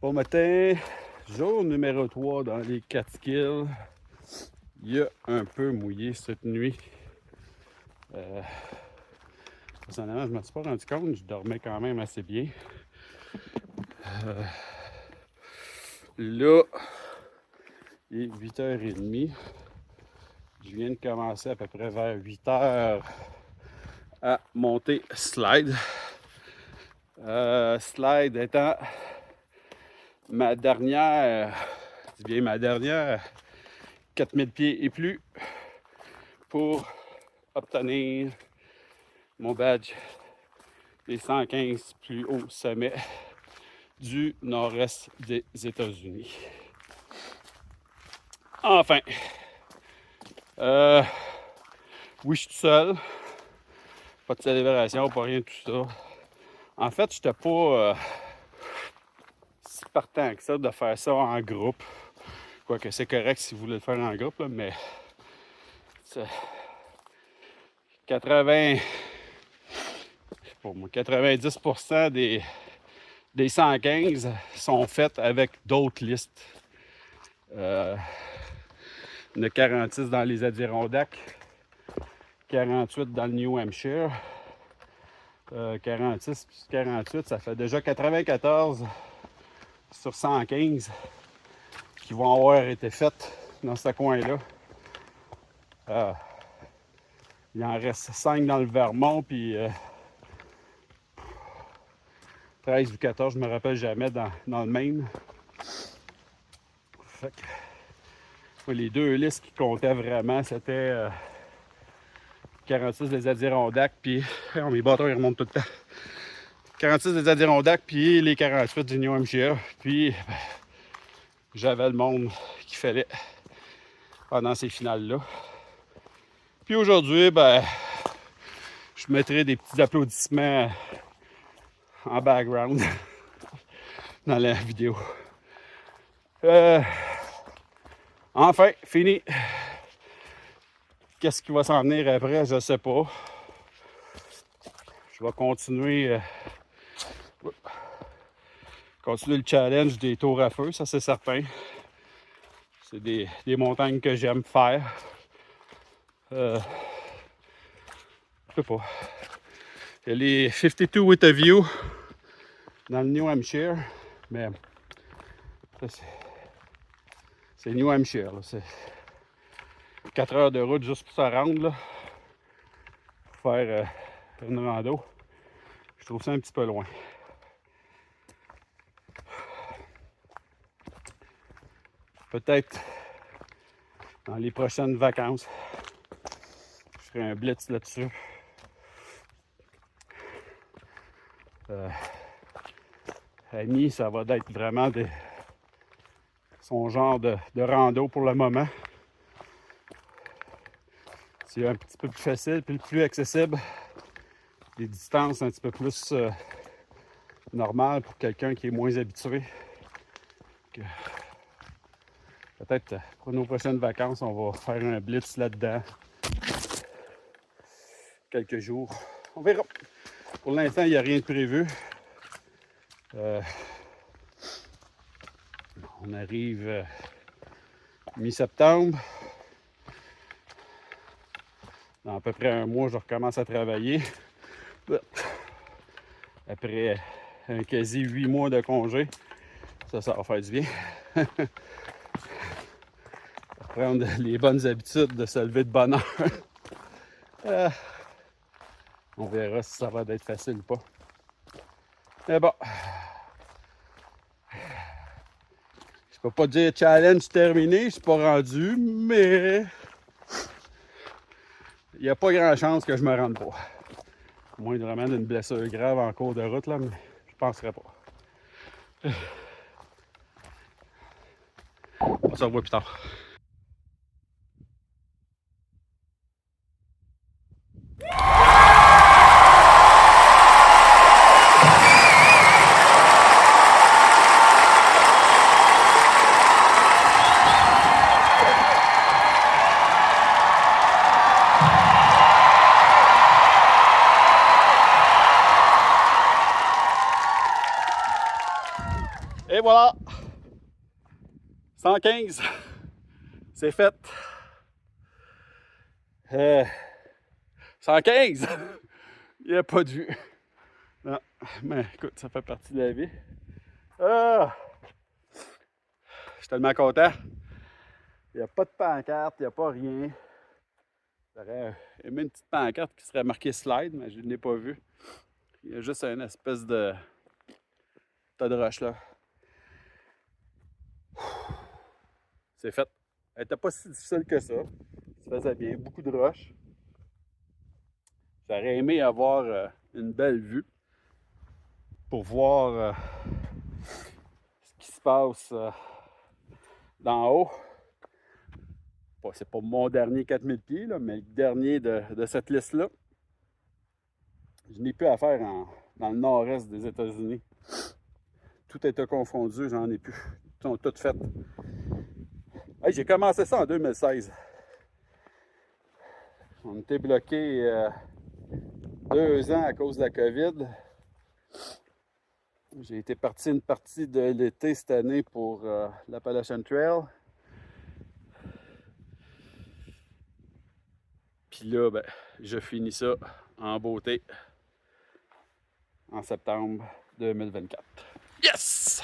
Bon matin, jour numéro 3 dans les Catskills. Il a un peu mouillé cette nuit. Personnellement, je ne me suis pas rendu compte, je dormais quand même assez bien. Là, il est 8h30. Je viens de commencer à peu près vers 8h à monter slide. Slide étant ma dernière 4000 pieds et plus pour obtenir mon badge des 115 plus hauts sommets du nord-est des États-Unis. Enfin, oui, je suis tout seul. Pas de célébration, pas rien de tout ça. En fait, j'étais pas si partant que ça de faire ça en groupe. Quoique c'est correct si vous voulez le faire en groupe, là, mais 90% des 115 sont faites avec d'autres listes. Il y en a 46 dans les Adirondacks, 48 dans le New Hampshire, 46 plus 48, ça fait déjà 94 sur 115 qui vont avoir été faites dans ce coin-là. Il en reste 5 dans le Vermont, puis 13 ou 14, je me rappelle jamais, dans le Maine. Fait que, les deux listes qui comptaient vraiment, c'était 46 des Adirondacks, puis mes bâtons ils remontent tout le temps. 46 des Adirondacks, puis les 48 du New Hampshire. Puis j'avais le monde qu'il fallait pendant ces finales-là. Puis aujourd'hui, je mettrai des petits applaudissements en background dans la vidéo. Enfin, fini. Qu'est-ce qui va s'en venir après, je sais pas. Je vais continuer le challenge des tours à feu, ça c'est certain. C'est des montagnes que j'aime faire. Je sais pas. Il y a les 52 with a view dans le New Hampshire, mais c'est New Hampshire. Là. C'est 4 heures de route juste pour se rendre là, pour faire une rando. Je trouve ça un petit peu loin. Peut-être dans les prochaines vacances, je ferai un blitz là-dessus. Annie, ça va être vraiment son genre de rando pour le moment. C'est un petit peu plus facile, puis plus accessible. Des distances un petit peu plus normales pour quelqu'un qui est moins habitué. Peut-être pour nos prochaines vacances, on va faire un blitz là-dedans. Quelques jours. On verra. Pour l'instant, il n'y a rien de prévu. On arrive mi-septembre. Dans à peu près un mois, je recommence à travailler. Après un quasi 8 mois de congé, ça va faire du bien. Prendre les bonnes habitudes de se lever de bonne heure. On verra si ça va être facile ou pas. Mais bon. Je peux pas dire challenge terminé, je suis pas rendu, mais il n'y a pas grand chance que je me rende pas. À moins vraiment d'une blessure grave en cours de route, là, mais je penserais pas. On se revoit plus tard. Et voilà! 115! C'est fait! 115! Il n'y a pas de vue. Non, mais écoute, ça fait partie de la vie. Ah! Je suis tellement content. Il n'y a pas de pancarte, il n'y a pas rien. J'aurais aimé une petite pancarte qui serait marquée slide, mais je ne l'ai pas vue. Il y a juste une espèce de tas de roches là. C'est fait. Elle n'était pas si difficile que ça. Ça faisait bien. Beaucoup de roches. J'aurais aimé avoir une belle vue pour voir ce qui se passe d'en haut. Bon, c'est pas mon dernier 4000 pieds, là, mais le dernier de cette liste-là. Je n'ai plus à faire dans le nord-est des États-Unis. Tout était confondu, j'en ai plus. Ils sont toutes faites. Hey, j'ai commencé ça en 2016. On était bloqué 2 ans à cause de la COVID. J'ai été parti une partie de l'été cette année pour l'Appalachian Trail. Puis là, ben, je finis ça en beauté en septembre 2024. Yes!